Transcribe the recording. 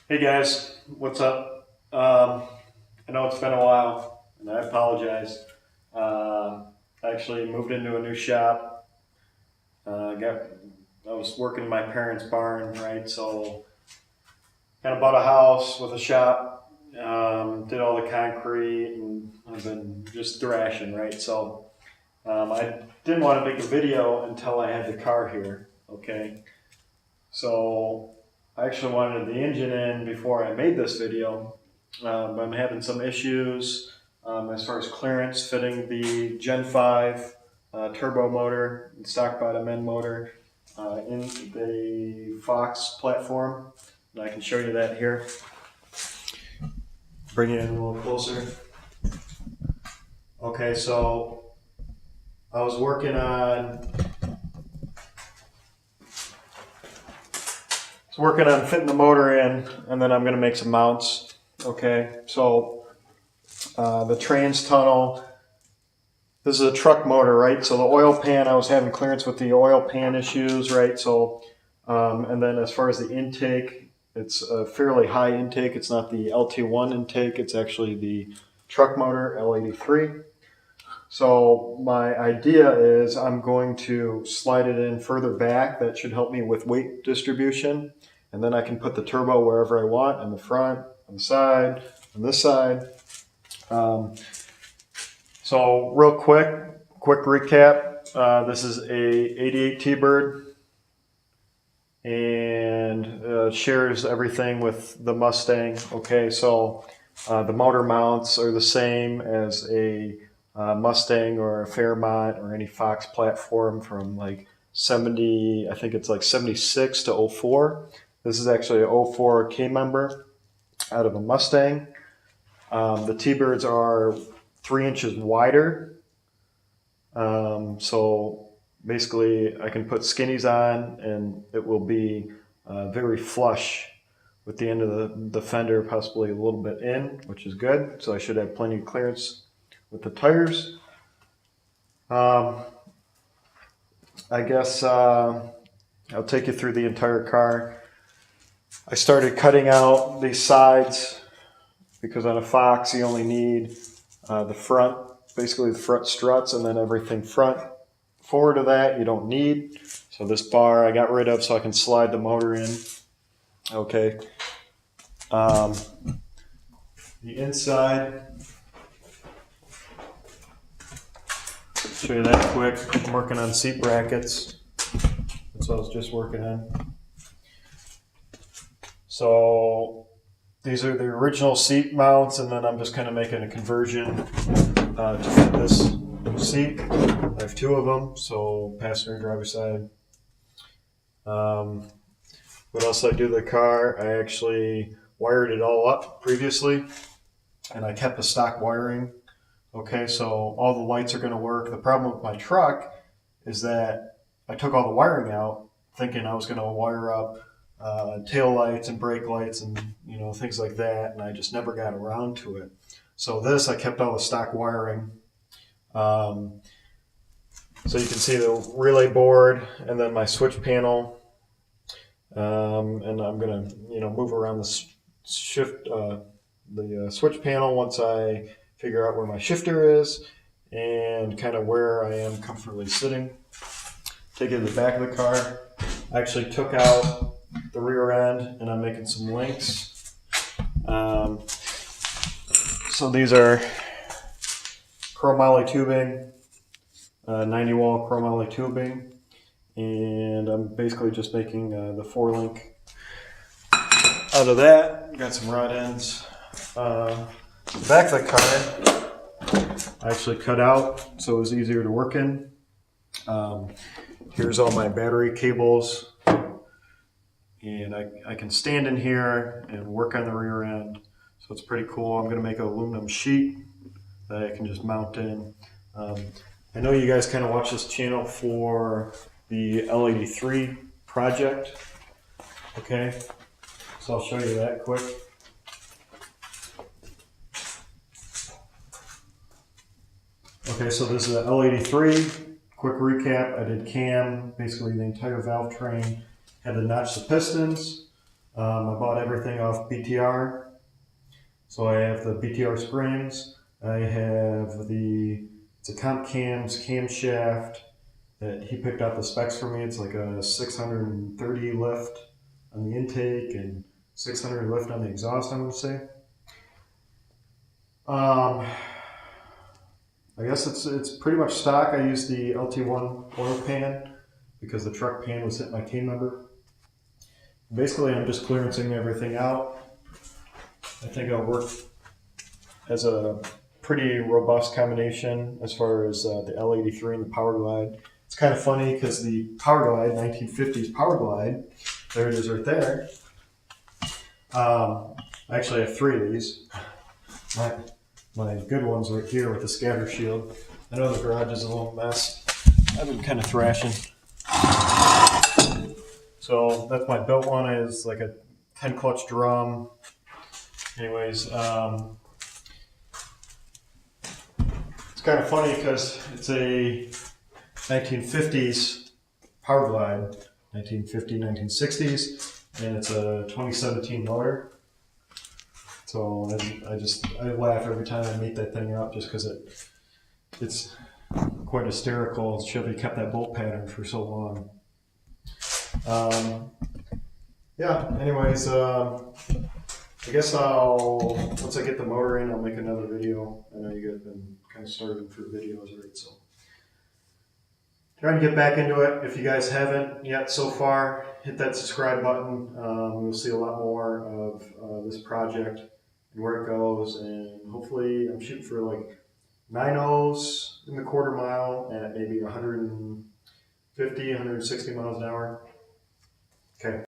Hey guys, what's up? I know it's been a while, and I apologize. I actually moved into a new shop. Got I was working in my parents' barn, right? So kind of bought a house with a shop. Did all the concrete, and I've been just thrashing, right? So I didn't want to make a video until I had the car here. Okay, so I actually wanted the engine in before I made this video. But I'm having some issues as far as clearance fitting the Gen 5 turbo motor, stock bottom end motor in the Fox platform. And I can show you that here. Bring it in a little closer. Okay, so I was working on fitting the motor in, and then I'm going to make some mounts. Okay, so the trans tunnel. This is a truck motor, right? So the oil pan, I was having clearance with the oil pan issues, right? So, and then as far as the intake, it's a fairly high intake. It's not the LT1 intake. It's actually the truck motor, L83. So my idea is I'm going to slide it in further back. That should help me with weight distribution. And then I can put the turbo wherever I want, in the front, on the side, on this side. So real quick recap. This is a 88 T-Bird and shares everything with the Mustang. Okay, so the motor mounts are the same as a Mustang or a Fairmont or any Fox platform from like 70, I think it's like 76 to 04. This is actually a 04 K-member out of a Mustang. The T-Birds are 3 inches wider. So basically I can put skinnies on and it will be very flush with the end of the fender, possibly a little bit in, which is good. So I should have plenty of clearance with the tires. I guess I'll take you through the entire car. I started cutting out these sides because on a Fox you only need the front, basically the front struts, and then everything front. Forward of that you don't need. So this bar I got rid of so I can slide the motor in. Okay. The inside, show you that quick. I'm working on seat brackets. That's what I was just working on. So these are the original seat mounts, and then I'm just kind of making a conversion to fit this seat. I have 2 of them, so passenger and driver side. What else did I do to the car? I actually wired it all up previously, and I kept the stock wiring. Okay, so all the lights are going to work. The problem with my truck is that I took all the wiring out thinking I was going to wire up tail lights and brake lights and things like that, and I just never got around to it. So this, I kept all the stock wiring. So you can see the relay board and then my switch panel. And I'm gonna move around the switch panel once I figure out where my shifter is and kind of where I am comfortably sitting. Take it to the back of the car. I actually took out the rear end and I'm making some links. So these are chromoly tubing, 90 wall chromoly tubing, and I'm basically just making the 4-link out of that. Got some rod ends. The back of the car I actually cut out so it was easier to work in. Here's all my battery cables, and I can stand in here and work on the rear end, so it's pretty cool. I'm going to make an aluminum sheet that I can just mount in. I know you guys kind of watch this channel for the L83 project. Okay, so I'll show you that quick. Okay, so this is an L83. Quick recap, I did cam, basically the entire valve train. Had to notch the pistons. I bought everything off BTR. So I have the BTR springs. I have it's a comp cams camshaft that he picked out the specs for me. It's like a 630 lift on the intake and 600 lift on the exhaust, I'm going to say. I guess it's pretty much stock. I used the LT1 oil pan because the truck pan was hitting my K member. Basically, I'm just clearancing everything out. I think it'll work as a pretty robust combination as far as the L83 and the Power Glide. It's kind of funny because the Power Glide, 1950s Power Glide, there it is right there. I actually have 3 of these. My good one's right here with the scatter shield. I know the garage is a little mess. I've been kind of thrashing. So that's my built one. Is like a 10 clutch drum. Anyways, it's kind of funny because it's a 1950s Power Glide, 1950, 1960s, and it's a 2017 motor. So I laugh every time I meet that thing up just because it's quite hysterical. Chevy kept that bolt pattern for so long. Yeah, anyways, I guess once I get the motor in, I'll make another video. I know you guys have been kind of starving for videos, right? So trying to get back into it. If you guys haven't yet so far, hit that subscribe button. You'll see a lot more of this project and where it goes. And hopefully I'm shooting for like 9.0s in the quarter mile at maybe 150, 160 miles an hour. Okay.